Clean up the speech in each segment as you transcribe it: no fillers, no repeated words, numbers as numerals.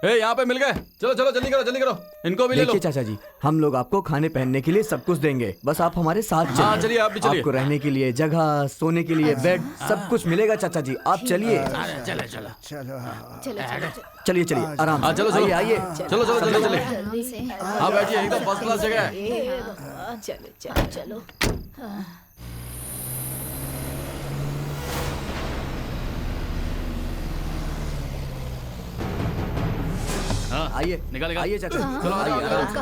यहाँ पे मिल गए। चलो चलो जल्दी करो जल्दी करो, इनको भी ले लो। देखिए चाचा जी, हम लोग आपको खाने पहनने के लिए सब कुछ देंगे, बस आप हमारे साथ चलिए। हाँ चलिए, आप भी चलिए। आपको रहने के लिए जगह, सोने के लिए बेड, सब कुछ मिलेगा चाचा जी, आप चलिए। चलो चलो चलो चलिए चलिए आराम हाँ, से चलो, चलो। आइए आइए। चलो चलो जल्दी चलिए। जल्दी से। हाँ बैठिए, एकदम फर्स्ट क्लास जगह है। चलो चलो चलो। आइए निकाल आइए चाचा जी, चलो आइए आराम से।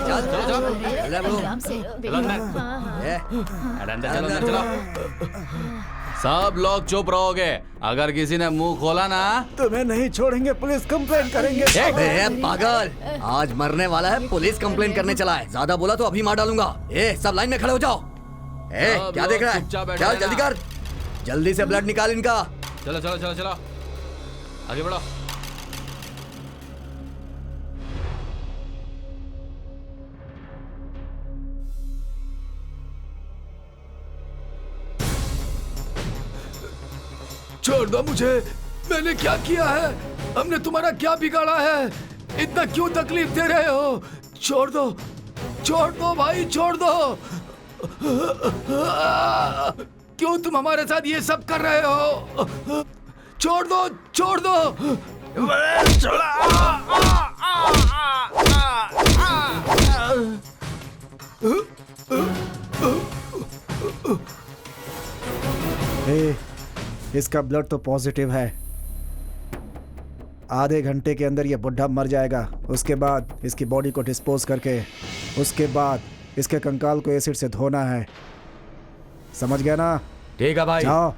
चलो चलो ले लो। आराम से चलो अंदर। ए, अंदर चलो अंदर चलो। सब लोग चुप रहोगे, अगर किसी ने मुंह खोला ना। तुम्हें नहीं छोड़ेंगे, पुलिस कंप्लेन करेंगे। ए पागल, आज मरने वाला है, पुलिस कंप्लेन करने चला है। ज्यादा बोला तो अभी मार डालूंगा। ए सब लाइन में खड़े हो जाओ। ए सब क्या लोग देख रहा चुपचाप है? बैठे चल रहना। जल्दी कर, जल्दी से ब्लड निकाल इनका। चलो चलो चलो चलो आगे बढ़ो। छोड़ दो मुझे, मैंने क्या किया है? हमने तुम्हारा क्या बिगाड़ा है? इतना क्यों तकलीफ दे रहे हो? छोड़ दो भाई, छोड़ दो। क्यों तुम हमारे साथ ये सब कर रहे हो? छोड़ दो, छोड़ दो। ए, इसका ब्लड तो पॉजिटिव है। आधे घंटे के अंदर ये बुढ़ा मर जाएगा। उसके बाद इसकी बॉडी को डिस्पोज करके उसके बाद इसके कंकाल को एसिड से धोना है। समझ गया ना? ठीक है भाई। जाओ।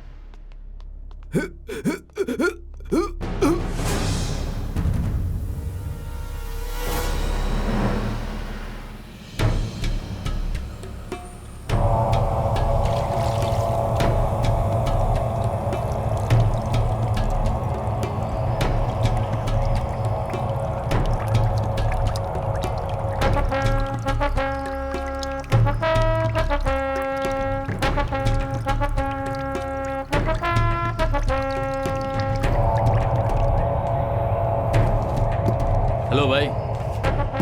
हेलो भाई,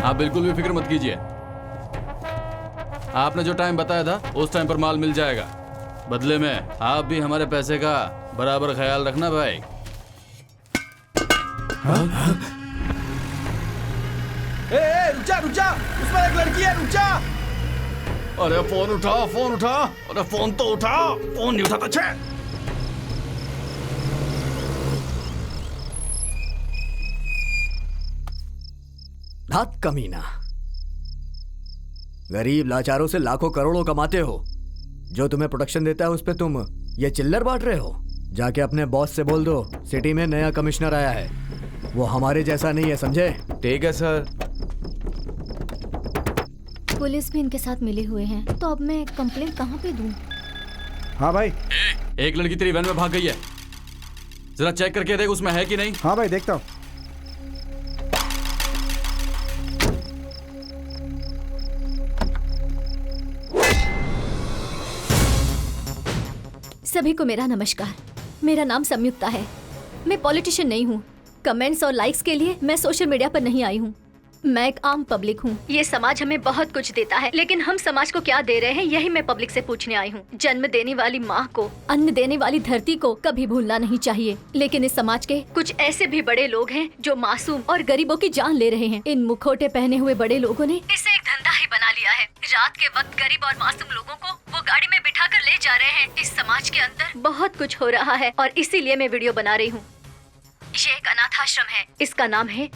आप बिल्कुल भी फिक्र मत कीजिए। आपने जो टाइम बताया था उस टाइम पर माल मिल जाएगा। बदले में आप भी हमारे पैसे का बराबर ख्याल रखना भाई। रुक जा रुक जा, उसमें एक लड़की है, रुक जा। अरे फोन उठा, फोन उठा। अरे फोन तो उठा, फोन नहीं उठाता। छे धात कमीना, गरीब लाचारों से लाखों करोड़ों कमाते हो, जो तुम्हें प्रोटेक्शन देता है उस पे तुम ये चिल्लर बांट रहे हो। जाके अपने बॉस से बोल दो सिटी में नया कमिश्नर आया है, वो हमारे जैसा नहीं है, समझे? ठीक है सर। पुलिस भी इनके साथ मिले हुए हैं, तो अब मैं कंप्लेन कहाँ पे दूं? हाँ भाई। एक लड़की तेरी वैन में भाग गई है, जरा चेक करके देख उसमें है कि नहीं। हाँ भाई, देखता हूँ। सभी को मेरा नमस्कार। मेरा नाम संयुक्ता है। मैं पॉलिटिशियन नहीं हूँ। कमेंट्स और लाइक्स के लिए मैं सोशल मीडिया पर नहीं आई हूँ। मैं एक आम पब्लिक हूँ। ये समाज हमें बहुत कुछ देता है, लेकिन हम समाज को क्या दे रहे हैं, यही मैं पब्लिक से पूछने आई हूँ। जन्म देने वाली माँ को, अन्न देने वाली धरती को कभी भूलना नहीं चाहिए, लेकिन इस समाज के कुछ ऐसे भी बड़े लोग हैं जो मासूम और गरीबों की जान ले रहे हैं। इन मुखौटे पहने हुए बड़े लोगों ने इसे एक धंधा ही बना लिया है। रात के वक्त गरीब और मासूम लोगों को वो गाड़ी में बिठा कर ले जा रहे हैं। इस समाज के अंदर बहुत कुछ हो रहा है और इसीलिए मैं वीडियो बना रही हूँ। ये एक अनाथ आश्रम है, इसका नाम है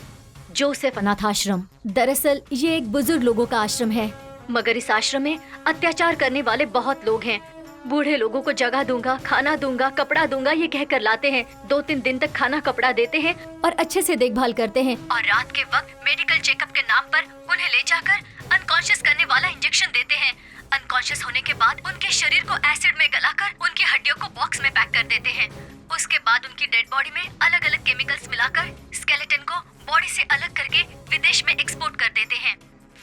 जोसेफ अनाथ आश्रम। दरअसल ये एक बुजुर्ग लोगों का आश्रम है, मगर इस आश्रम में अत्याचार करने वाले बहुत लोग हैं। बूढ़े लोगों को जगह दूंगा, खाना दूंगा, कपड़ा दूंगा ये कहकर लाते हैं। 2-3 दिन तक खाना कपड़ा देते हैं और अच्छे से देखभाल करते हैं, और रात के वक्त मेडिकल चेकअप के नाम पर उन्हें ले जाकर अनकॉन्शियस करने वाला इंजेक्शन देते हैं। अनकॉन्शियस होने के बाद उनके शरीर को एसिड में गलाकर उनकी हड्डियों को बॉक्स में पैक कर देते हैं। उसके बाद उनकी डेड बॉडी में अलग अलग केमिकल्स मिलाकर स्केलेटन को बॉडी से अलग करके विदेश में एक्सपोर्ट कर देते हैं।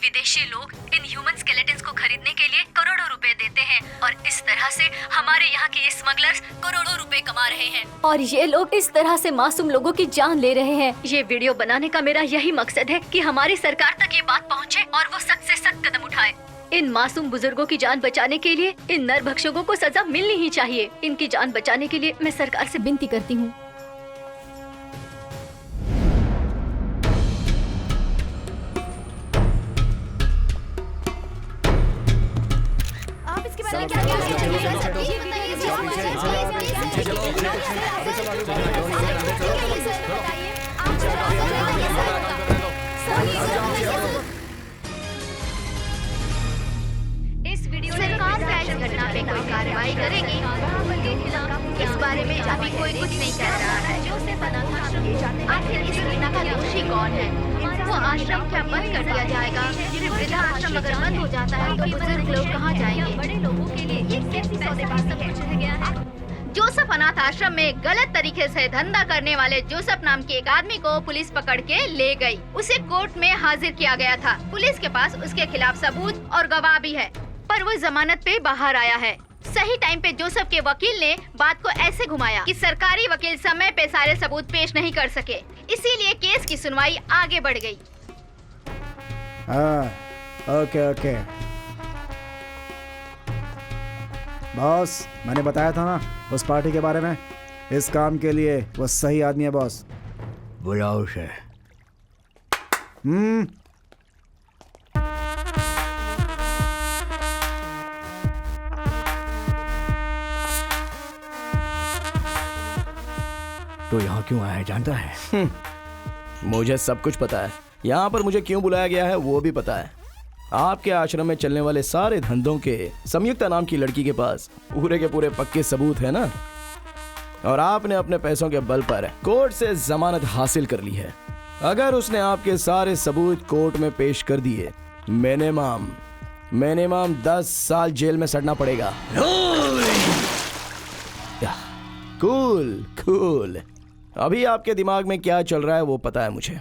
विदेशी लोग इन ह्यूमन स्केलेटन्स को खरीदने के लिए करोड़ों रुपए देते हैं और इस तरह से हमारे यहाँ के ये स्मगलर्स करोड़ों रुपए कमा रहे हैं और ये लोग इस तरह से मासूम लोगों की जान ले रहे हैं। ये वीडियो बनाने का मेरा यही मकसद है कि हमारी सरकार तक ये बात पहुँचे और वो सख्त से सख्त कदम उठाए। इन मासूम बुजुर्गों की जान बचाने के लिए इन नरभक्षकों को सजा मिलनी ही चाहिए। इनकी जान बचाने के लिए मैं सरकार से विनती करती हूँ। आप इसके बारे में क्या इस वीडियो सरकार इस घटना पे कोई कार्रवाई करेगी इस बारे में अभी कोई कुछ नहीं कह रहा है। आखिर इस घटना का दोषी कौन है? वो आश्रम क्या बंद कर दिया जाएगा? फिर वृद्धा आश्रम अगर बंद हो जाता है तो बुजुर्ग लोग कहाँ जाएंगे? बड़े लोगों के लिए एक कैसी सौदेबाजी सब कुछ रह गया है। जोसेफ अनाथ आश्रम में गलत तरीके से धंधा करने वाले जोसेफ नाम के एक आदमी को पुलिस पकड़ के ले गई। उसे कोर्ट में हाजिर किया गया था। पुलिस के पास उसके खिलाफ सबूत और गवाह भी है, पर वो जमानत पे बाहर आया है। सही टाइम पे जोसेफ के वकील ने बात को ऐसे घुमाया कि सरकारी वकील समय पे सारे सबूत पेश नहीं कर सके, इसीलिए केस की सुनवाई आगे बढ़ गई। हाँ, ओके। बॉस, मैंने बताया था ना उस पार्टी के बारे में। इस काम के लिए वो सही आदमी है बॉस। बुलाओ उसे। तो यहाँ क्यों आया है जानता है? मुझे सब कुछ पता है। यहाँ पर मुझे क्यों बुलाया गया है वो भी पता है। आपके आश्रम में चलने वाले सारे धंधों के संयुक्ता नाम की लड़की के पास पूरे के पूरे पक्के सबूत है ना, और आपने अपने पैसों के बल पर कोर्ट से जमानत हासिल कर ली है। अगर उसने आपके सारे सबूत कोर्ट में पेश कर दिए, मिनिमम 10 साल जेल में सड़ना पड़ेगा। कूल। अभी आपके दिमाग में क्या चल रहा है वो पता है मुझे।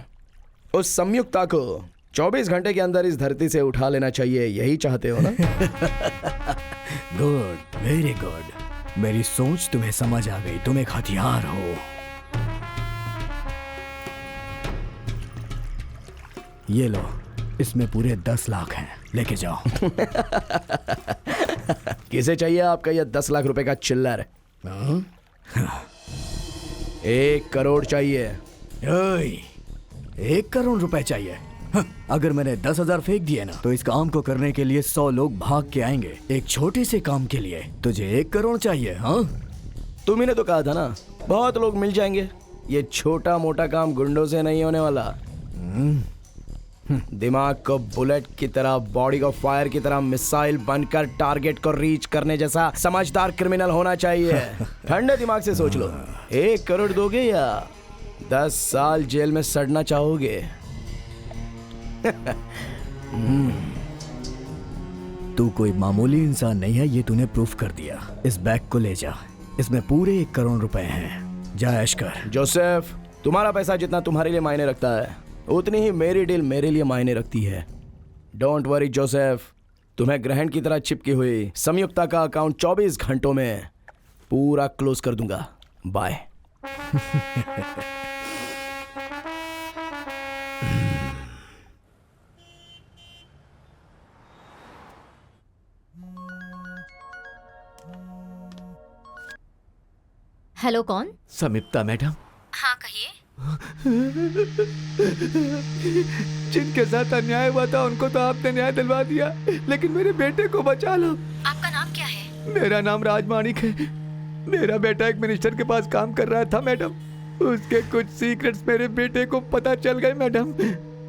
उस संयुक्ता को 24 घंटे के अंदर इस धरती से उठा लेना चाहिए, यही चाहते हो ना? Good, very good. मेरी सोच तुम्हें समझ आ गई। तुम एक हथियार हो। ये लो, इसमें पूरे 10 लाख हैं, लेके जाओ। किसे चाहिए आपका यह 10 लाख रुपए का चिल्लर? 1 करोड़ चाहिए। 1 करोड़ रुपए चाहिए? अगर मैंने 10,000 फेंक दिए ना तो इस काम को करने के लिए 100 लोग भाग के आएंगे। एक छोटे से काम के लिए तुझे 1 करोड़ चाहिए? हाँ, तुम ने तो कहा था ना बहुत लोग मिल जाएंगे। ये छोटा मोटा काम गुंडों से नहीं होने वाला। दिमाग को बुलेट की तरह, बॉडी को फायर की तरह मिसाइल बनकर टारगेट को रीच करने जैसा समझदार क्रिमिनल होना चाहिए। ठंडे दिमाग से सोच लो, 1 करोड़ दोगे या 10 साल जेल में सड़ना चाहोगे? तू कोई मामूली इंसान नहीं है, ये तूने प्रूफ कर दिया। इस बैग को ले जा, इसमें पूरे 1 करोड़ रुपए हैं। जा ऐश कर। जोसेफ, तुम्हारा पैसा जितना तुम्हारे लिए मायने रखता है उतनी ही मेरी डील मेरे लिए मायने रखती है। डोंट वरी जोसेफ, तुम्हें ग्रहण की तरह चिपकी हुई संयुक्ता का अकाउंट 24 घंटों में पूरा क्लोज कर दूंगा। बाय। हेलो, कौन? समीप्ता मैडम। हाँ, कहिए। जिनके साथ अन्याय हुआ था उनको तो आपने न्याय दिलवा दिया, लेकिन मेरे बेटे को बचा लो। आपका नाम क्या है? मेरा नाम राजमाणिक है। मेरा बेटा एक मिनिस्टर के पास काम कर रहा था मैडम। उसके कुछ सीक्रेट्स मेरे बेटे को पता चल गए मैडम।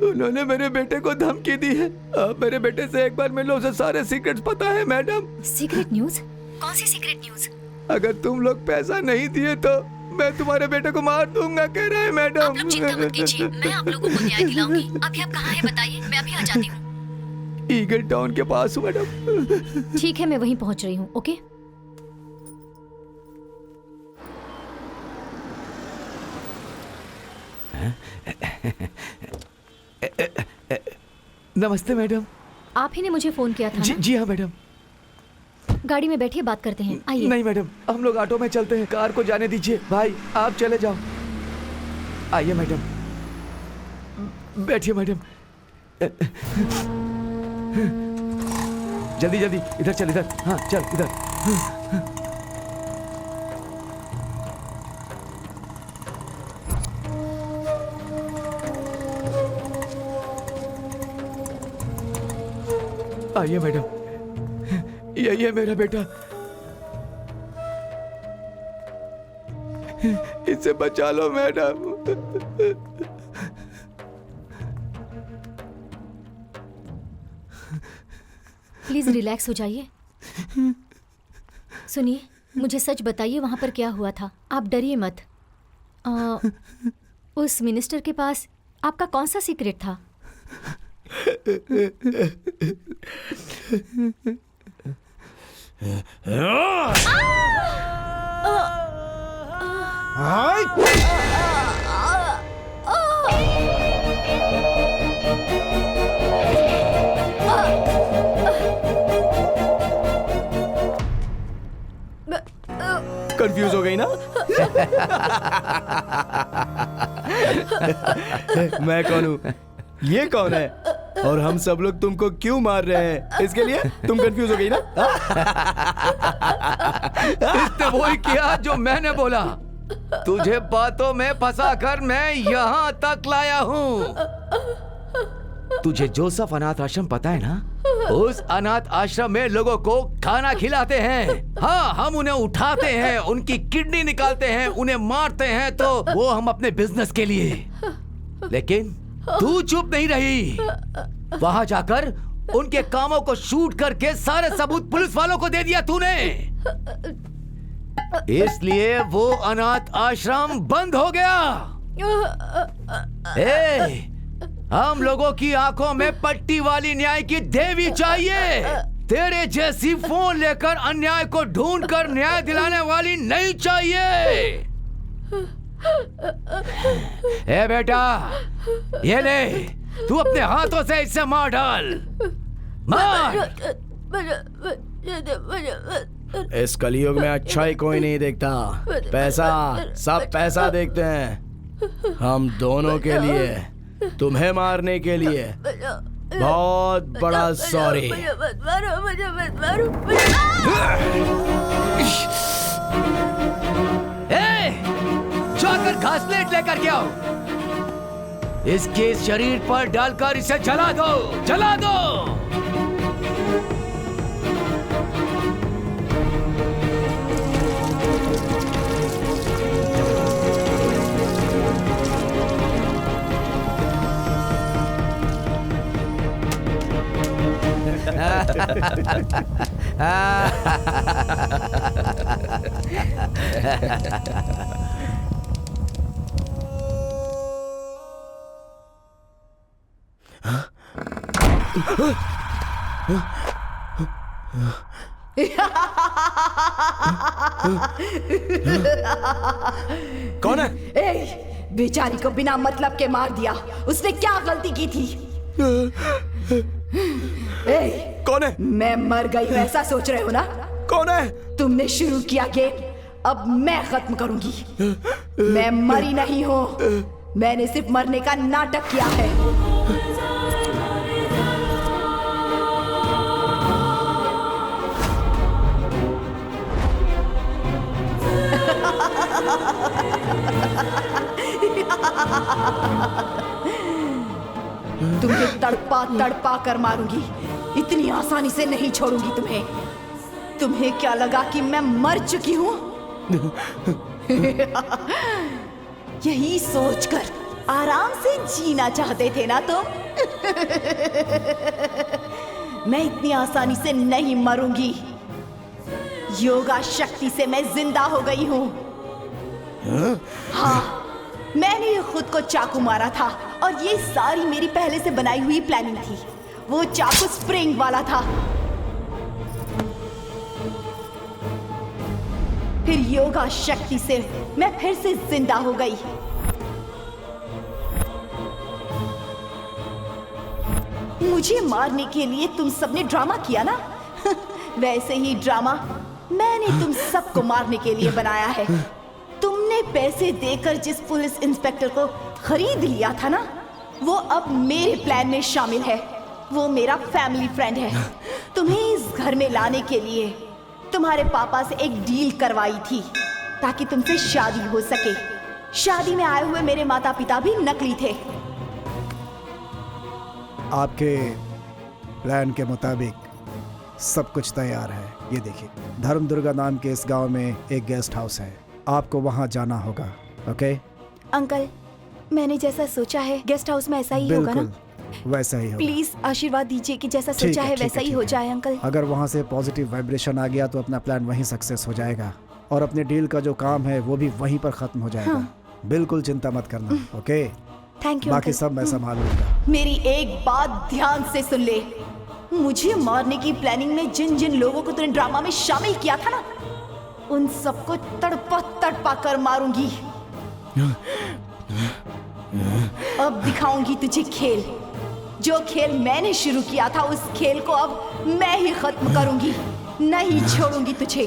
उन्होंने मेरे बेटे को धमकी दी है। अब मेरे बेटे से एक बार मिलो, उसे सारे सीक्रेट्स पता है मैडम। Secret news? कौन सी सीक्रेट न्यूज? अगर तुम लोग पैसा नहीं दिए तो मैं तुम्हारे बेटे को मार दूंगा, कह रहा है मैडम। आप लोग चिंता मत कीजिए, मैं आप लोगों को न्याय दिलाऊंगी। अभी आप कहाँ हैं बताइए, मैं अभी आ जाती हूँ। ईगल टाउन के पास हूँ मैडम। ठीक है, मैं वहीं पहुँच रही हूँ। ओके। नमस्ते मैडम। आप ही ने मुझे फोन किया था ना? जी हाँ मैडम। गाड़ी में बैठिए, बात करते हैं, आइए। नहीं मैडम, हम लोग ऑटो में चलते हैं, कार को जाने दीजिए। भाई आप चले जाओ। आइए मैडम, बैठिए मैडम। जल्दी जल्दी, इधर चल, इधर। हाँ चल इधर। आइए मैडम, यही है मेरा बेटा। इसे बचा लो मैडम। प्लीज रिलैक्स हो जाइए। सुनिए, मुझे सच बताइए, वहां पर क्या हुआ था? आप डरिए मत। उस मिनिस्टर के पास आपका कौन सा सीक्रेट था? कंफ्यूज हो गई ना? मैं कौन हूँ, ये कौन है, और हम सब लोग तुमको क्यों मार रहे हैं, इसके लिए तुम कंफ्यूज हो गई ना? इसने वही किया जो मैंने बोला। तुझे बातों में फंसाकर मैं यहाँ तक लाया हूँ। तुझे जोसेफ अनाथ आश्रम पता है ना? उस अनाथ आश्रम में लोगों को खाना खिलाते हैं। हाँ, हम उन्हें उठाते हैं, उनकी किडनी निकालते हैं, उन्हें मारते हैं, तो वो हम अपने बिजनेस के लिए। लेकिन तू चुप नहीं रही। वहां जाकर उनके कामों को शूट करके सारे सबूत पुलिस वालों को दे दिया तूने। इसलिए वो अनाथ आश्रम बंद हो गया। हम लोगों की आंखों में पट्टी वाली न्याय की देवी चाहिए। तेरे जैसी फोन लेकर अन्याय को ढूंढ कर न्याय दिलाने वाली नहीं चाहिए। ए बेटा, ये ले, तू अपने हाथों से इसे मार डाल। मार। इस कलयुग में अच्छाई कोई नहीं देखता, पैसा, सब पैसा देखते हैं। हम दोनों के लिए, तुम्हें मारने के लिए बहुत बड़ा सॉरी। जाकर घासलेट लेकर के आओ। इसके शरीर पर डालकर इसे जला दो, जला दो। कौन है? बेचारी को बिना मतलब के मार दिया। उसने क्या गलती की थी? कौन है? मैं मर गई हूँ ऐसा सोच रहे हो ना? कौन है? तुमने शुरू किया गेम, अब मैं खत्म करूंगी। मैं मरी नहीं हूँ, मैंने सिर्फ मरने का नाटक किया है। तुम्हें तड़पा तड़पा कर मारूंगी, इतनी आसानी से नहीं छोड़ूंगी तुम्हें। तुम्हें क्या लगा कि मैं मर चुकी हूँ? यही सोचकर आराम से जीना चाहते थे ना तुम? मैं इतनी आसानी से नहीं मरूंगी। योगा शक्ति से मैं जिंदा हो गई हूँ। हाँ, मैंने ये खुद को चाकू मारा था और ये सारी मेरी पहले से बनाई हुई प्लानिंग थी। वो चाकू स्प्रिंग वाला था। फिर योगा शक्ति से मैं फिर से जिंदा हो गई। मुझे मारने के लिए तुम सबने ड्रामा किया ना? वैसे ही ड्रामा मैंने तुम सबको मारने के लिए बनाया है। तुमने पैसे देकर जिस पुलिस इंस्पेक्टर को खरीद लिया था ना, वो अब मेरे प्लान में शामिल है। वो मेरा फैमिली फ्रेंड है। तुम्हें इस घर में लाने के लिए तुम्हारे पापा से एक डील करवाई थी ताकि तुमसे शादी हो सके। शादी में आए हुए मेरे माता पिता भी नकली थे। आपके प्लान के मुताबिक सब कुछ तैयार है। ये देखिए, धर्मदुर्गा नाम के इस गांव में एक गेस्ट हाउस है, आपको वहां जाना होगा। ओके अंकल, मैंने जैसा सोचा है गेस्ट हाउस में ऐसा ही होगा ना? बिल्कुल वैसा ही होगा। प्लीज आशीर्वाद दीजिए कि जैसा ठीक सोचा है ठीक वैसा ही ठीक हो है। जाए अंकल। अगर वहां से पॉजिटिव वाइब्रेशन आ गया तो अपना प्लान वहीं सक्सेस हो जाएगा और अपने डील का जो काम है वो भी वहीं पर खत्म हो जाएगा। हाँ। बिल्कुल चिंता मत करना। ओके, थैंक यू बाकी अंकल। सब मैं संभाल लूंगा। मेरी एक बात ध्यान से सुन ले। मुझे मारने की प्लानिंग में जिन जिन लोगों को तूने ड्रामा में शामिल किया था ना, उन सबको तड़पा तड़पा कर मारूंगी। अब दिखाऊंगी तुझे खेल। जो खेल मैंने शुरू किया था उस खेल को अब मैं ही खत्म करूंगी। नहीं छोड़ूंगी तुझे।